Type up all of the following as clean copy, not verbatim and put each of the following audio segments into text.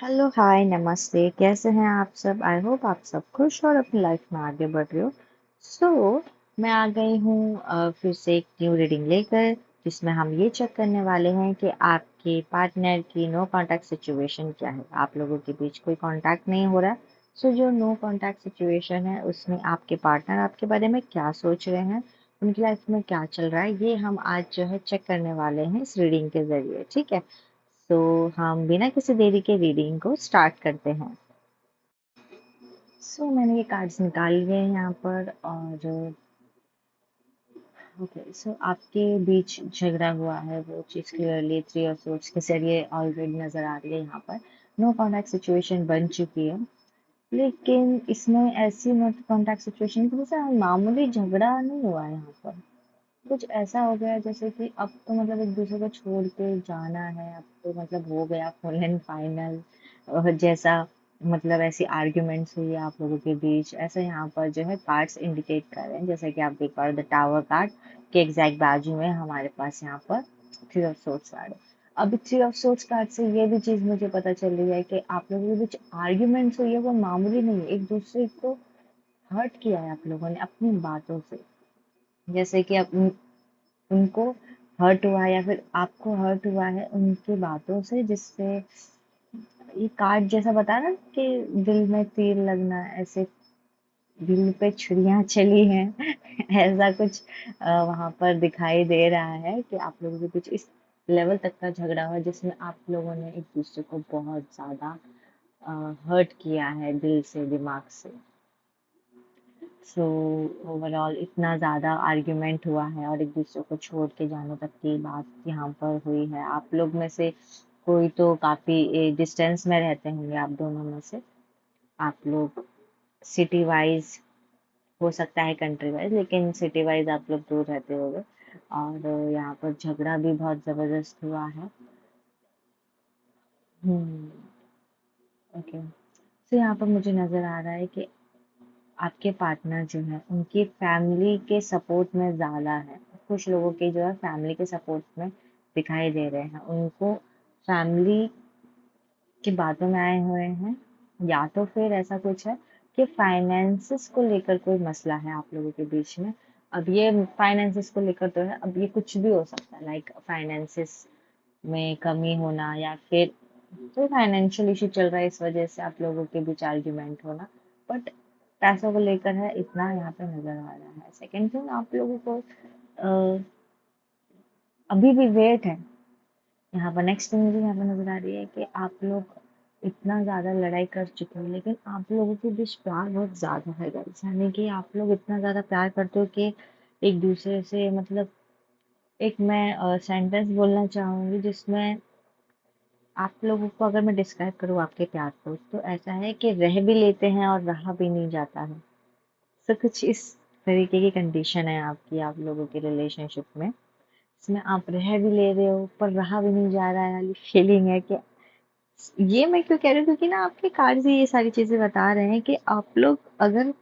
Hello hi नमस्ते। कैसे हैं आप सब? आई होप आप सब खुश और अपनी लाइफ में आगे बढ़ रहे हो। मैं आ गई हूँ फिर से एक न्यू रीडिंग लेकर, जिसमें हम ये चेक करने वाले हैं कि आपके पार्टनर की नो कांटेक्ट सिचुएशन क्या है। आप लोगों के बीच कोई कांटेक्ट नहीं हो रहा है। जो नो कांटेक्ट सिचुएशन है उसमें आपके पार्टनर आपके बारे में क्या सोच रहे हैं, उनकी लाइफ में क्या चल रहा है, ये हम आज जो है चेक करने वाले हैं इस रीडिंग के जरिए। ठीक है, हम बिना किसी देरी के रीडिंग को स्टार्ट करते हैं। मैंने ये कार्ड्स निकाल लिए हैं यहाँ पर। और ओके, आपके बीच झगड़ा हुआ है, वो चीज़ क्लियरली थ्री ऑफ सोर्ड्स के जरिए ऑलरेडी नज़र आ रही है। यहाँ पर नो कॉन्टैक्ट सिचुएशन बन चुकी है, लेकिन इसमें ऐसी नो कॉन्टैक्ट सिचुएशन की वजह से मामूली झगड़ा नहीं हुआ है। यहाँ पर कुछ ऐसा हो गया जैसे कि अब तो मतलब एक दूसरे को छोड़ के जाना है, अब तो मतलब हो गया फुल एंड फाइनल। जैसा मतलब ऐसी आर्ग्यूमेंट्स हुई आप लोगों के बीच, ऐसा यहाँ पर जो है कार्ड्स इंडिकेट कर रहे हैं। जैसा कि आप देख पा रहे हो, द टावर कार्ड के एग्जैक्ट बाजू में हमारे पास यहाँ पर थ्री ऑफ सोर्ड्स कार्ड है। अब थ्री ऑफ सोर्ड्स कार्ड से ये भी चीज मुझे पता चल रही है कि आप लोगों के बीच आर्ग्यूमेंट्स हुई है, वो मामूली नहीं है। एक दूसरे को हर्ट किया है आप लोगों ने अपनी बातों से। जैसे कि अब उनको हर्ट हुआ है या फिर आपको हर्ट हुआ है उनकी बातों से, जिससे ये कार्ड जैसा बता ना कि दिल में तीर लगना, ऐसे दिल पे छुरियां चली हैं। ऐसा कुछ वहां पर दिखाई दे रहा है कि आप लोगों के बीच इस लेवल तक का झगड़ा हुआ जिसमें आप लोगों ने एक दूसरे को बहुत ज्यादा हर्ट किया है, दिल से दिमाग से। सो ओवरऑल इतना ज़्यादा आर्ग्यूमेंट हुआ है और एक दूसरे को छोड़ के जाने तक की बात यहाँ पर हुई है। आप लोग में से कोई तो काफ़ी डिस्टेंस में रहते होंगे, आप दोनों में से। आप लोग सिटी वाइज, हो सकता है कंट्री वाइज, लेकिन सिटी वाइज आप लोग दूर रहते होंगे। और यहाँ पर झगड़ा भी बहुत ज़बरदस्त हुआ है। हम्म, ओके। यहाँ पर मुझे नज़र आ रहा है कि आपके पार्टनर जो है उनकी फैमिली के सपोर्ट में ज़्यादा है। कुछ लोगों के जो है फैमिली के सपोर्ट में दिखाई दे रहे हैं, उनको फैमिली की बातों में आए हुए हैं। या तो फिर ऐसा कुछ है कि फाइनेंसिस को लेकर कोई मसला है आप लोगों के बीच में। अब ये फाइनेंसिस को लेकर तो है, अब ये कुछ भी हो सकता है, लाइक फाइनेंसिस में कमी होना या फिर कोई फाइनेंशियल इशू चल रहा है, इस वजह से आप लोगों के बीच आर्ग्यूमेंट होना। बट पैसों को लेकर है, इतना यहाँ पे नजर आ रहा है। सेकेंड थिंग, आप लोगों को अ, अभी भी वेट है। यहाँ पर नेक्स्ट थिंग मुझे यहाँ पर नजर आ रही है कि आप लोग इतना ज्यादा लड़ाई कर चुके हो, लेकिन आप लोगों के बीच प्यार बहुत ज्यादा है गाइस। यानी कि आप लोग इतना ज्यादा प्यार करते हो कि एक दूसरे से मतलब, एक मैं सेंटेंस बोलना चाहूंगी जिसमें आप लोगों को अगर मैं डिस्क्राइब करूँ आपके प्यार को, तो ऐसा है कि रह भी लेते हैं और रहा भी नहीं जाता है। कुछ इस तरीके की कंडीशन है आपकी, आप लोगों के रिलेशनशिप में, इसमें आप रह भी ले रहे हो पर रहा भी नहीं जा रहा है वाली फीलिंग है। कि ये मैं क्यों कह रही हूँ, क्योंकि ना आपके कार्ड से ये सारी चीजें बता रहे हैं कि आप लोग अगर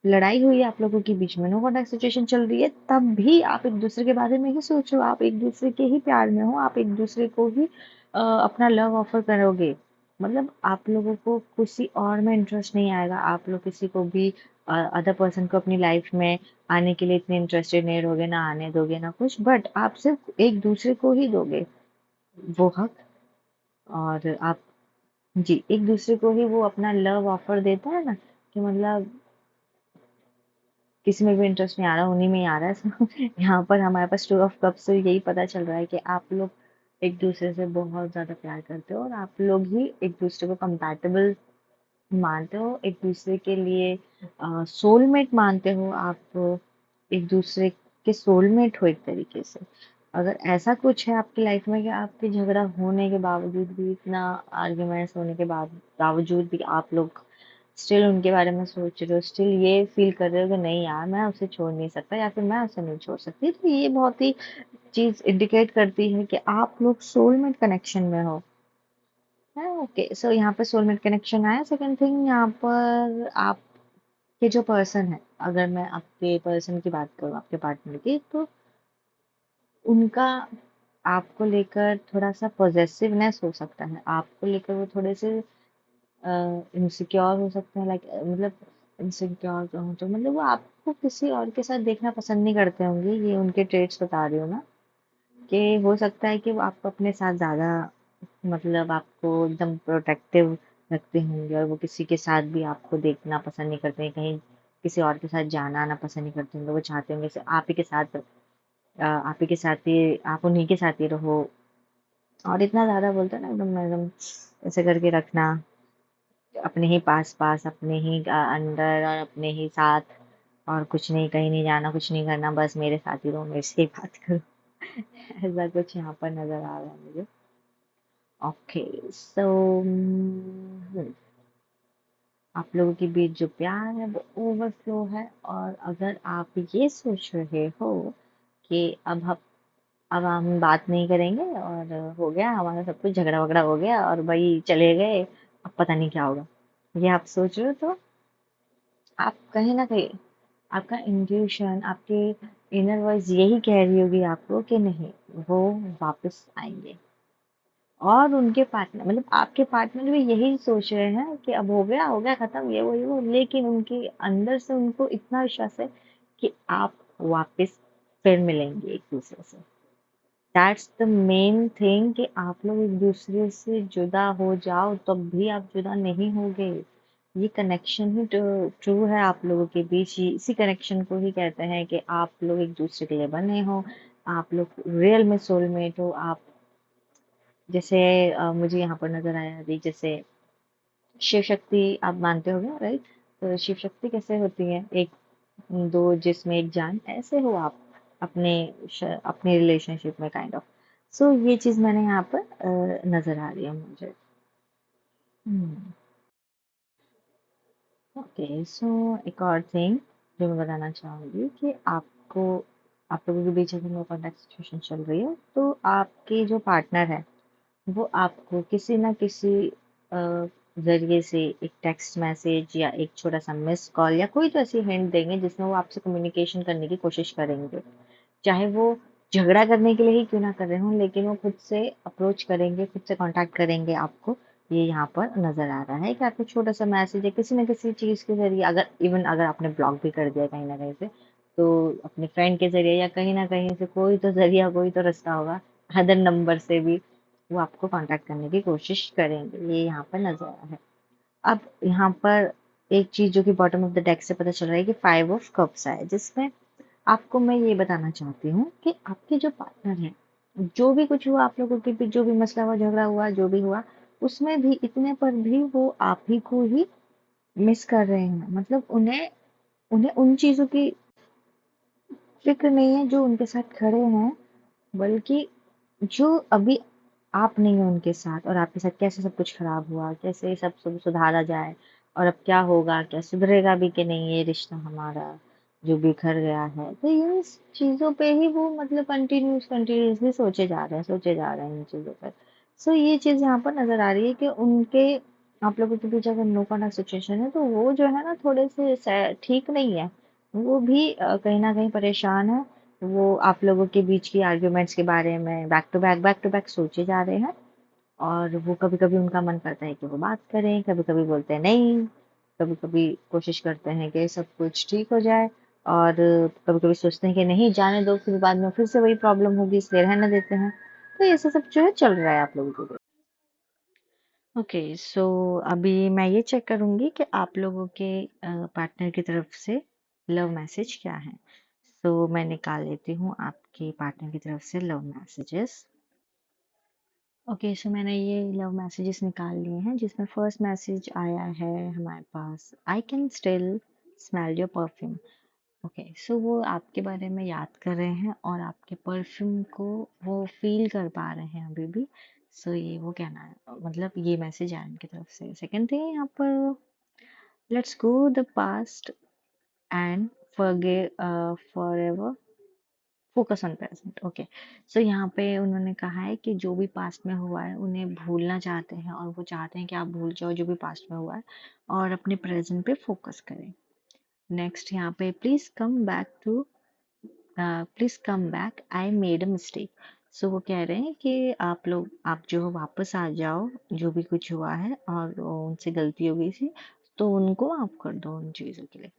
लड़ाई हुई है आप लोगों के बीच में, नो कॉन्टैक्ट सिचुएशन चल रही है, तब भी आप एक दूसरे के बारे में ही सोचो, आप एक दूसरे के ही प्यार में हो, आप एक दूसरे को ही अपना लव ऑफर करोगे। मतलब आप लोगों को किसी और में इंटरेस्ट नहीं आएगा, आप लोग किसी को भी अदर पर्सन को अपनी लाइफ में आने के लिए इतने इंटरेस्टेड नहीं रहोगे, ना आने दोगे ना कुछ, बट आप सिर्फ एक दूसरे को ही दोगे वो हक। और आप, जी, एक दूसरे को ही वो अपना लव ऑफर देता है ना, कि मतलब किसी में भी इंटरेस्ट नहीं आ रहा, उन्हीं में ही आ रहा है। यहाँ पर हमारे पास टू ऑफ कप्स से यही पता चल रहा है कि आप लोग एक दूसरे से बहुत ज्यादा प्यार करते हो और आप लोग ही एक दूसरे को कंपैटिबल मानते हो, एक दूसरे के लिए सोलमेट मानते हो। आप एक दूसरे के सोलमेट हो एक तरीके से। अगर ऐसा कुछ है आपकी लाइफ में कि आपके झगड़ा होने के बावजूद भी, इतना आर्ग्यूमेंट्स होने के बाद बावजूद भी आप लोग स्टिल उनके बारे में सोच रहे हो, स्टिल ये फील कर रहे हो कि नहीं यार मैं उसे छोड़ नहीं सकता या फिर मैं उसे नहीं छोड़ सकती, तो ये बहुत ही चीज इंडिकेट करती है कि आप लोग सोलमेट कनेक्शन में हो। है ओके। यहाँ पे सोलमेट कनेक्शन आया। सेकंड थिंग, यहाँ पर आपके जो पर्सन है, अगर मैं आपके पर्सन की बात करूँ, आपके पार्टनर की, तो उनका आपको लेकर थोड़ा सा पॉजेसिवनेस हो सकता है, आपको लेकर वो थोड़े से इनसिक्योर हो सकते हैं, लाइक मतलब इनसिक्योर कहूँ तो मतलब वो आपको किसी और के साथ देखना पसंद नहीं करते होंगे, ये उनके ट्रेड्स बता रही हूँ मैं, कि हो सकता है कि वो आपको अपने साथ ज़्यादा मतलब आपको एकदम प्रोटेक्टिव रखते होंगे, और वो किसी के साथ भी आपको देखना पसंद नहीं करते हैं, कहीं किसी और के साथ जाना आना पसंद नहीं करते होंगे, वो चाहते होंगे सिर्फ आप ही के साथ, आप ही के साथ ही, आप उन्हीं के साथ ही रहो, और इतना ज़्यादा बोलते हैं ना एकदम एकदम ऐसे करके रखना, अपने ही पास पास, अपने ही अंदर और अपने ही साथ, और कुछ नहीं, कहीं नहीं जाना, कुछ नहीं करना, बस मेरे साथ ही रहो, मेरे से ही बात करो। ऐसा कुछ यहाँ पर नजर आ रहा है मुझे। ओके, सो आप लोगों के बीच जो प्यार है वो ओवरफ्लो है, और अगर आप ये सोच रहे हो कि अब हम बात नहीं करेंगे और हो गया हमारा सब कुछ, झगड़ा वगड़ा हो गया और भाई चले गए, अब पता नहीं क्या होगा, ये आप सोच रहे हो, तो आप कहीं ना कहीं आपका इंट्यूशन, आपके इनर वॉइस यही कह रही होगी आपको कि नहीं, वो वापस आएंगे, और उनके पार्टनर मतलब आपके पार्टनर भी यही सोच रहे हैं कि अब हो गया खत्म, ये वो, लेकिन उनके अंदर से उनको इतना विश्वास है कि आप वापस फिर मिलेंगे एक दूसरे से। दैट्स द मेन थिंग, कि आप लोग एक दूसरे से जुदा हो जाओ तब भी आप जुदा नहीं होगे, ये कनेक्शन ही ट्रू है आप लोगों के बीच, ही इसी कनेक्शन को ही कहते हैं कि आप लोग एक दूसरे के लिए बने हो, आप लोग रियल में सोलमेट हो। आप जैसे मुझे यहाँ पर नजर आया अभी, जैसे शिव शक्ति आप मानते होगे, राइट? तो शिव शक्ति कैसे होती है, एक दो जिसमें एक जान, ऐसे हो आप अपने अपने रिलेशनशिप में काइंड ऑफ। सो ये चीज मैंने यहाँ पर नजर आ रही है मुझे। ओके, सो एक और थिंग जो मैं बताना चाहूंगी, कि आपको, आप लोगों के बीच अगर नो कॉन्टैक्ट सिचुएशन चल रही है, तो आपके जो पार्टनर है वो आपको किसी ना किसी जरिए से, एक टेक्स्ट मैसेज या एक छोटा सा मिस कॉल या कोई तो ऐसी हिंट देंगे जिसमें वो आपसे कम्युनिकेशन करने की कोशिश करेंगे, चाहे वो झगड़ा करने के लिए ही क्यों ना कर रहे हो, लेकिन वो खुद से अप्रोच करेंगे, खुद से कांटेक्ट करेंगे आपको। ये यहाँ पर नजर आ रहा है कि आपको छोटा सा मैसेज या किसी न किसी चीज के जरिए, अगर इवन अगर आपने ब्लॉक भी कर दिया कहीं ना कहीं से, तो अपने फ्रेंड के जरिए या कहीं ना कहीं से कोई तो जरिया, कोई तो रास्ता होगा, अदर नंबर से भी वो आपको कांटेक्ट करने की कोशिश करेंगे, ये यहाँ पर नजर आ रहा है। अब यहाँ पर एक चीज जो कि बॉटम ऑफ द डेक से पता चल रहा है कि 5 ऑफ कप्स है, जिसमें आपको मैं ये बताना चाहती हूँ कि आपके जो पार्टनर हैं, जो भी कुछ हुआ आप लोगों के बीच, जो भी मसला हुआ, झगड़ा हुआ, जो भी हुआ, उसमें भी इतने पर भी वो आप ही को ही मिस कर रहे हैं, मतलब उन्हें उन्हें उन चीजों की फिक्र नहीं है जो उनके साथ खड़े हैं, बल्कि जो अभी आप नहीं हो उनके साथ, और आपके साथ कैसे सब कुछ खराब हुआ, कैसे सब सुधारा जाए, और अब क्या होगा, क्या सुधरेगा भी कि नहीं ये रिश्ता हमारा जो बिखर गया है, तो इन चीजों पे ही वो मतलब कंटिन्यूसली सोचे जा रहे हैं इन चीजों पर। सो ये चीज यहाँ पर नजर आ रही है कि उनके, आप लोगों के बीच अगर नो कॉन्टैक्ट सिचुएशन है, तो वो जो है ना थोड़े से ठीक नहीं है, वो भी कहीं ना कहीं परेशान है, वो आप लोगों के बीच की आर्ग्यूमेंट्स के बारे में बैक टू बैक सोचे जा रहे हैं, और वो कभी कभी उनका मन करता है कि वो बात करें, कभी कभी बोलते हैं नहीं, कभी कभी कोशिश करते हैं कि सब कुछ ठीक हो जाए, और कभी कभी सोचते हैं कि नहीं जाने दो, फिर बाद में फिर से वही प्रॉब्लम होगी, इसलिए रहने देते हैं। तो ये सब जो है चल रहा है आप लोगों को। ओके, सो अभी मैं ये चेक करूंगी कि आप लोगों के पार्टनर की तरफ से लव मैसेज क्या है। सो मैं निकाल लेती हूँ आपके पार्टनर की तरफ से लव मैसेजेस। ओके, सो मैंने ये लव मैसेजेस निकाल लिए हैं, जिसमें फर्स्ट मैसेज आया है हमारे पास, I can still smell your perfume. Okay, so वो आपके बारे में याद कर रहे हैं, और आपके परफ्यूम को वो फील कर पा रहे हैं अभी भी। सो ये वो कहना है, मतलब ये मैसेज आया उनकी तरफ से। सेकंड थिंग यहाँ पर, let's go the past and forgive forever, focus on present. Okay, so यहाँ पे उन्होंने कहा है कि जो भी पास्ट में हुआ है उन्हें भूलना चाहते हैं, और वो चाहते हैं कि आप भूल जाओ जो भी पास्ट में हुआ है, और अपने प्रेजेंट पे फोकस करें। नेक्स्ट यहाँ पे, please come back, I made a mistake. So वो कह रहे हैं कि आप जो हो वापस आ जाओ, जो भी कुछ हुआ है और उनसे गलती हो गई थी तो उनको माफ कर दो उन चीज़ों के लिए।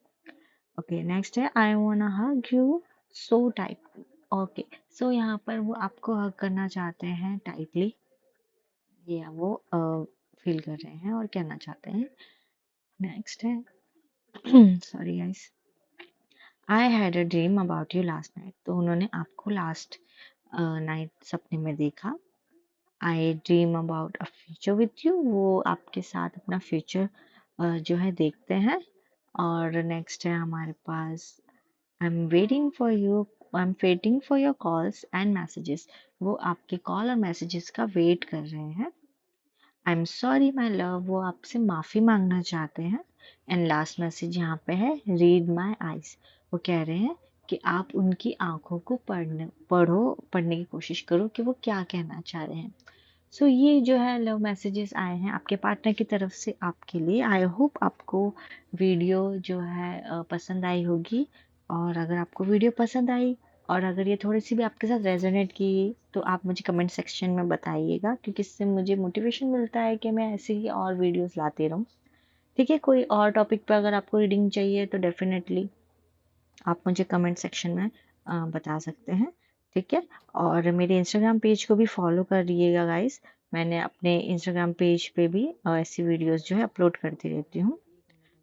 ओके, नेक्स्ट है I wanna hug you so tight. Okay, so यहाँ पर वो आपको हग करना चाहते हैं टाइटली, या वो फील कर रहे हैं और कहना चाहते हैं। नेक्स्ट है sorry guys, I had a dream about you last night. तो उन्होंने आपको लास्ट नाइट सपने में देखा। आई dream about a future with you, वो आपके साथ अपना फ्यूचर जो है देखते हैं। और नेक्स्ट है हमारे पास I am waiting for you, I am waiting for your calls and messages, वो आपके कॉल और मैसेजेस का वेट कर रहे हैं। I am sorry my love, वो आपसे माफ़ी मांगना चाहते हैं। एंड लास्ट मैसेज यहाँ पे है रीड माई आइज, वो कह रहे हैं कि आप उनकी आंखों को पढ़ने की कोशिश करो कि वो क्या कहना चाह रहे हैं। सो ये जो है लव मैसेजेस आए हैं आपके पार्टनर की तरफ से आपके लिए। आई होप आपको वीडियो जो है पसंद आई होगी। और अगर आपको वीडियो पसंद आई और अगर ये थोड़ी सी भी आपके साथ रेजोनेट की तो आप मुझे कमेंट सेक्शन में बताइएगा, क्योंकि इससे मुझे मोटिवेशन मिलता है कि मैं ऐसे ही और वीडियोस लाती रहूँ। ठीक है, कोई और टॉपिक पे अगर आपको रीडिंग चाहिए तो डेफिनेटली आप मुझे कमेंट सेक्शन में बता सकते हैं। ठीक है, और मेरे इंस्टाग्राम पेज को भी फॉलो कर लीजिएगा गाइस। मैंने अपने इंस्टाग्राम पेज पे भी ऐसी वीडियोस जो है अपलोड करती रहती हूँ।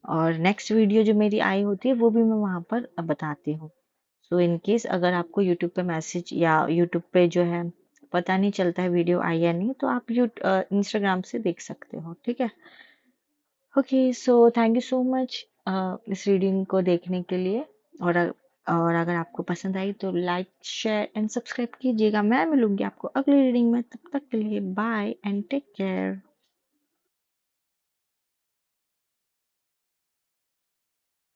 और नेक्स्ट वीडियो जो मेरी आई होती है वो भी मैं वहाँ पर बताती हूँ। सो इन केस अगर आपको यूट्यूब पे मैसेज या यूट्यूब पे जो है पता नहीं चलता है वीडियो आई या नहीं, तो आप इंस्टाग्राम से देख सकते हो। ठीक है, okay, so thank you so much इस रीडिंग को देखने के लिए। और और अगर आपको पसंद आई तो लाइक शेयर एंड सब्सक्राइब कीजिएगा। मैं मिलूंगी आपको अगली रीडिंग में, तब तक के लिए बाय एंड टेक केयर।